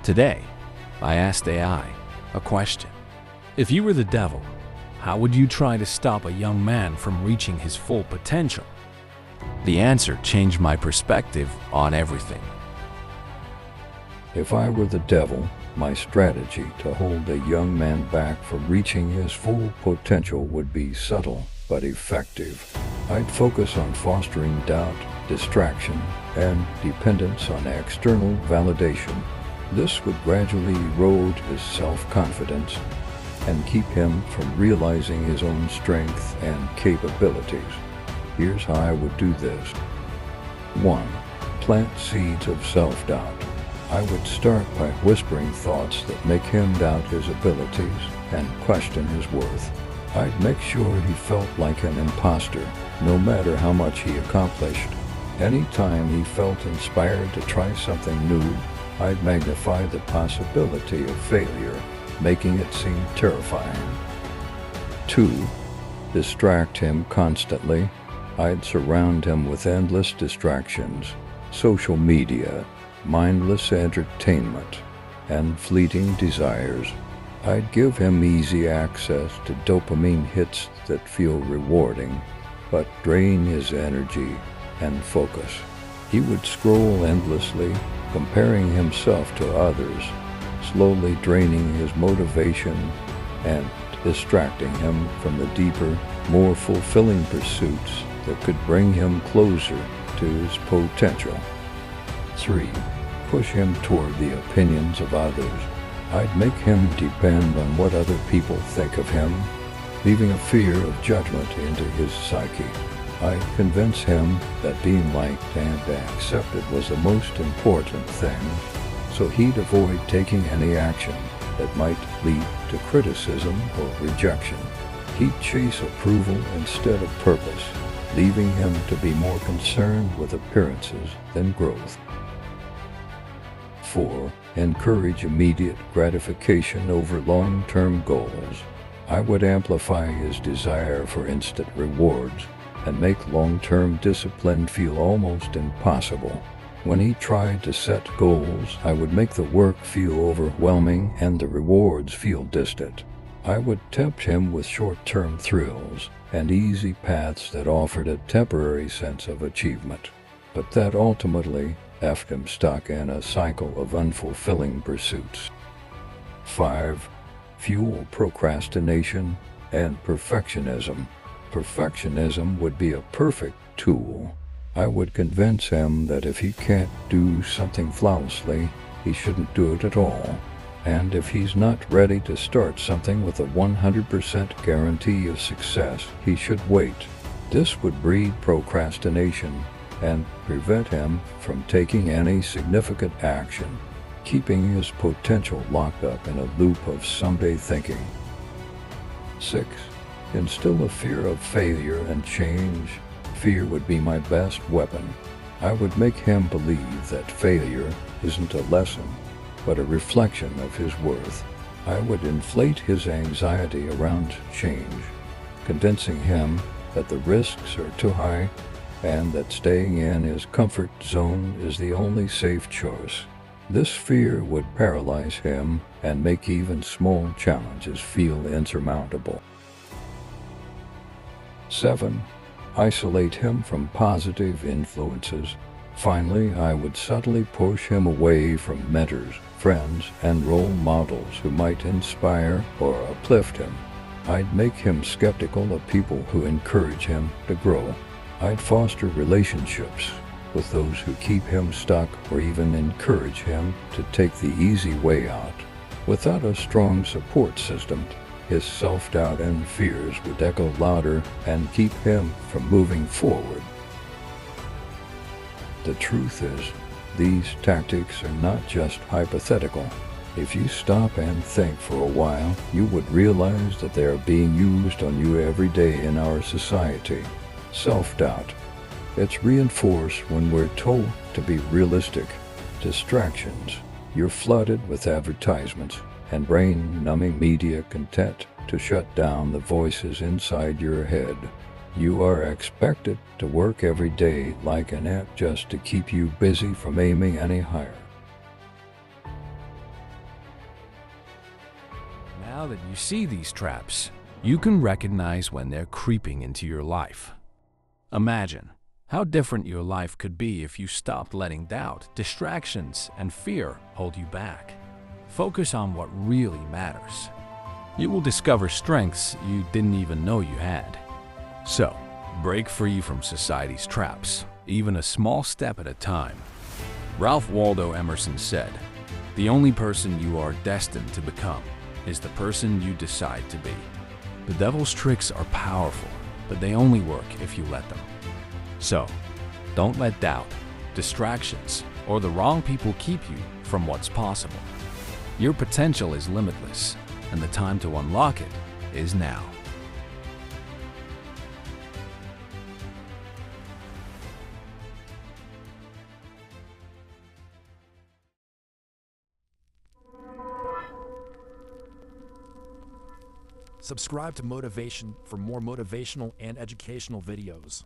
Today, I asked AI a question. If you were the devil, how would you try to stop a young man from reaching his full potential? The answer changed my perspective on everything. If I were the devil, my strategy to hold a young man back from reaching his full potential would be subtle but effective. I'd focus on fostering doubt, distraction, and dependence on external validation. This would gradually erode his self-confidence and keep him from realizing his own strength and capabilities. Here's how I would do this. 1. Plant seeds of self-doubt. I would start by whispering thoughts that make him doubt his abilities and question his worth. I'd make sure he felt like an imposter, no matter how much he accomplished. Anytime he felt inspired to try something new, I'd magnify the possibility of failure, making it seem terrifying. 2. Distract him constantly. I'd surround him with endless distractions, social media, mindless entertainment, and fleeting desires. I'd give him easy access to dopamine hits that feel rewarding, but drain his energy and focus. He would scroll endlessly, comparing himself to others, slowly draining his motivation and distracting him from the deeper, more fulfilling pursuits that could bring him closer to his potential. 3. Push him toward the opinions of others. I'd make him depend on what other people think of him, leaving a fear of judgment into his psyche. I'd convince him that being liked and accepted was the most important thing, so he'd avoid taking any action that might lead to criticism or rejection. He'd chase approval instead of purpose, leaving him to be more concerned with appearances than growth. 4. Encourage immediate gratification over long-term goals. I would amplify his desire for instant rewards and make long-term discipline feel almost impossible. When he tried to set goals, I would make the work feel overwhelming and the rewards feel distant. I would tempt him with short-term thrills and easy paths that offered a temporary sense of achievement, but that ultimately left him stuck in a cycle of unfulfilling pursuits. 5. Fuel procrastination and perfectionism. Perfectionism would be a perfect tool. I would convince him that if he can't do something flawlessly, he shouldn't do it at all. And if he's not ready to start something with a 100% guarantee of success, he should wait. This would breed procrastination and prevent him from taking any significant action, keeping his potential locked up in a loop of someday thinking. 6. Instill a fear of failure and change. Fear would be my best weapon. I would make him believe that failure isn't a lesson, but a reflection of his worth. I would inflate his anxiety around change, convincing him that the risks are too high and that staying in his comfort zone is the only safe choice. This fear would paralyze him and make even small challenges feel insurmountable. 7. Isolate him from positive influences. Finally, I would subtly push him away from mentors, friends, and role models who might inspire or uplift him. I'd make him skeptical of people who encourage him to grow. I'd foster relationships with those who keep him stuck or even encourage him to take the easy way out. Without a strong support system, his self-doubt and fears would echo louder and keep him from moving forward. The truth is, these tactics are not just hypothetical. If you stop and think for a while, you would realize that they are being used on you every day in our society. Self-doubt. It's reinforced when we're told to be realistic. Distractions. You're flooded with advertisements and brain-numbing media content to shut down the voices inside your head. You are expected to work every day like an ant just to keep you busy from aiming any higher. that you see these traps, you can recognize when they're creeping into your life. Imagine how different your life could be if you stopped letting doubt, distractions, and fear hold you back. Focus on what really matters. You will discover strengths you didn't even know you had. So, break free from society's traps, even a small step at a time. Ralph Waldo Emerson said, "The only person you are destined to become is the person you decide to be." The devil's tricks are powerful, but they only work if you let them. So, don't let doubt, distractions, or the wrong people keep you from what's possible. Your potential is limitless, and the time to unlock it is now. Subscribe to Motivation for more motivational and educational videos.